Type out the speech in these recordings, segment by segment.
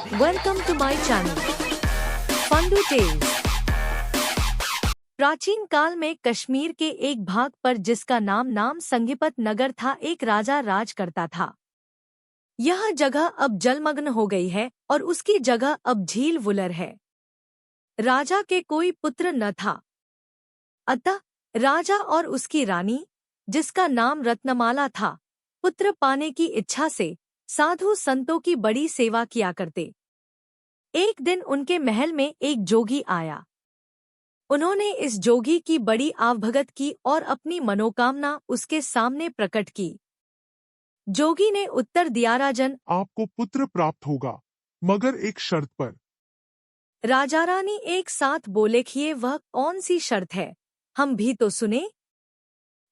Welcome to my channel, Fundoo tales. प्राचीन काल में कश्मीर के एक भाग पर जिसका नाम संगीपत नगर था, एक राजा राज करता था। यह जगह अब जलमग्न हो गई है और उसकी जगह अब झील वुलर है। राजा के कोई पुत्र न था, अतः राजा और उसकी रानी, जिसका नाम रत्नमाला था, पुत्र पाने की इच्छा से साधु संतों की बड़ी सेवा किया करते। एक दिन उनके महल में एक जोगी आया। उन्होंने इस जोगी की बड़ी आवभगत की और अपनी मनोकामना उसके सामने प्रकट की। जोगी ने उत्तर दिया, राजन, आपको पुत्र प्राप्त होगा, मगर एक शर्त पर। राजा रानी एक साथ बोले, किए वह कौन सी शर्त है, हम भी तो सुने।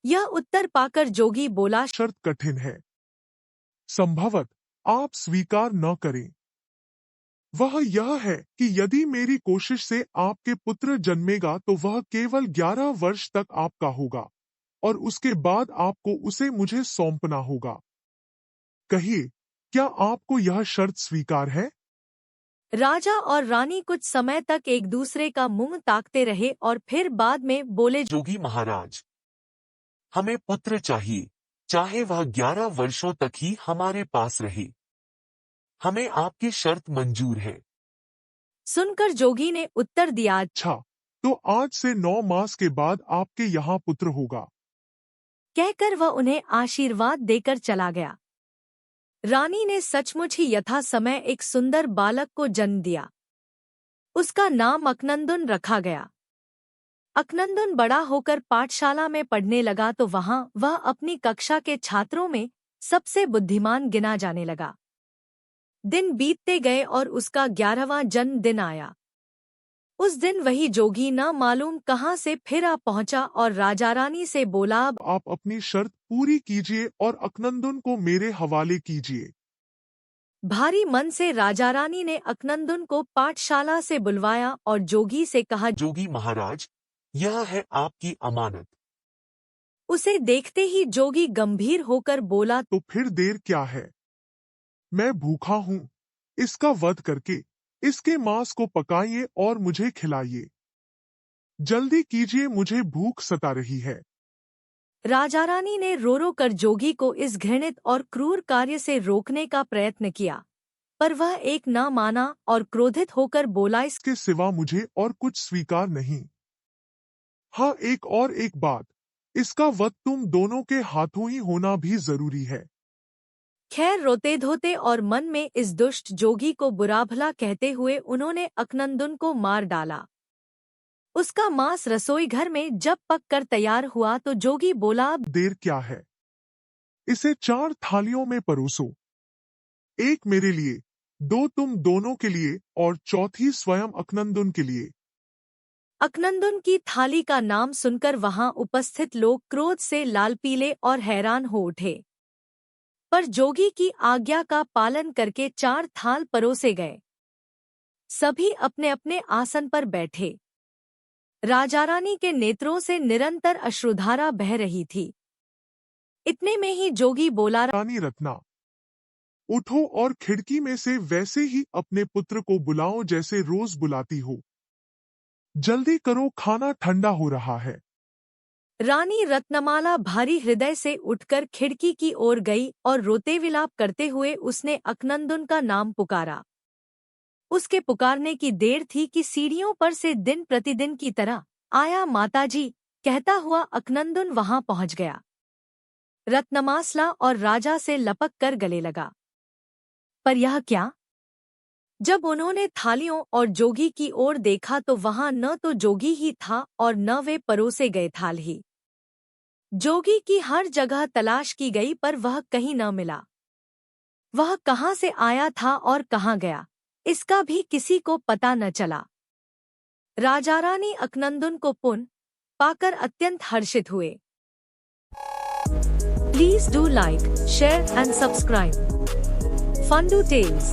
यह उत्तर पाकर जोगी बोला, शर्त कठिन है, संभवत आप स्वीकार न करें। वह यह है कि यदि मेरी कोशिश से आपके पुत्र जन्मेगा तो वह केवल 11 वर्ष तक आपका होगा और उसके बाद आपको उसे मुझे सौंपना होगा। कहिए, क्या आपको यह शर्त स्वीकार है? राजा और रानी कुछ समय तक एक दूसरे का मुंह ताकते रहे और फिर बाद में बोले, जोगी महाराज, हमें पुत्र चाहिए, चाहे वह 11 वर्षों तक ही हमारे पास रहे। हमें आपकी शर्त मंजूर है। सुनकर जोगी ने उत्तर दिया, अच्छा, तो आज से 9 मास के बाद आपके यहाँ पुत्र होगा। कहकर वह उन्हें आशीर्वाद देकर चला गया। रानी ने सचमुच ही यथा समय एक सुंदर बालक को जन्म दिया। उसका नाम अकनंदन रखा गया। अकनंदन बड़ा होकर पाठशाला में पढ़ने लगा तो वहां वह अपनी कक्षा के छात्रों में सबसे बुद्धिमान गिना जाने लगा। दिन बीतते गए और उसका 11वां जन्मदिन आया। उस दिन वही जोगी न मालूम कहाँ से फिर आ पहुंचा और राजा रानी से बोला, अब आप अपनी शर्त पूरी कीजिए और अकनंदन को मेरे हवाले कीजिए। भारी मन से राजा रानी ने अकनंदन को पाठशाला से बुलवाया और जोगी से कहा, जोगी महाराज, यह है आपकी अमानत। उसे देखते ही जोगी गंभीर होकर बोला, तो फिर देर क्या है? मैं भूखा हूँ, इसका वध करके इसके मांस को पकाइए और मुझे खिलाइए। जल्दी कीजिए, मुझे भूख सता रही है। राजा रानी ने रो रो कर जोगी को इस घृणित और क्रूर कार्य से रोकने का प्रयत्न किया, पर वह एक न माना और क्रोधित होकर बोला, इसके सिवा मुझे और कुछ स्वीकार नहीं। हाँ, एक बात, इसका वध तुम दोनों के हाथों ही होना भी जरूरी है। खैर, रोते धोते और मन में इस दुष्ट जोगी को बुरा भला कहते हुए उन्होंने अकनंदन को मार डाला। उसका मांस रसोई घर में जब पक कर तैयार हुआ तो जोगी बोला, अब देर क्या है? इसे 4 थालियों में परोसो। एक मेरे लिए, 2 तुम दोनों के लिए और चौथी स्वयं अकनंदन के लिए। अकनंदन की थाली का नाम सुनकर वहां उपस्थित लोग क्रोध से लाल पीले और हैरान हो उठे। पर जोगी की आज्ञा का पालन करके 4 थाल परोसे गए। सभी अपने अपने आसन पर बैठे। राजा रानी के नेत्रों से निरंतर अश्रुधारा बह रही थी। इतने में ही जोगी बोला, रानी रत्ना, उठो और खिड़की में से वैसे ही अपने पुत्र को बुलाओ जैसे रोज बुलाती हो। जल्दी करो, खाना ठंडा हो रहा है। रानी रत्नमाला भारी हृदय से उठकर खिड़की की ओर गई और रोते विलाप करते हुए उसने अकनंदन का नाम पुकारा। उसके पुकारने की देर थी कि सीढ़ियों पर से दिन प्रतिदिन की तरह, आया माताजी कहता हुआ अकनंदन वहां पहुंच गया। रत्नमासला और राजा से लपक कर गले लगा। पर यह क्या? जब उन्होंने थालियों और जोगी की ओर देखा तो वहां न तो जोगी ही था और न वे परोसे गए थाल ही। जोगी की हर जगह तलाश की गई पर वह कहीं न मिला। वह कहाँ से आया था और कहाँ गया, इसका भी किसी को पता न चला। राजा रानी अकनंदन को पुनः पाकर अत्यंत हर्षित हुए। Please do like, share and subscribe Fundoo tales.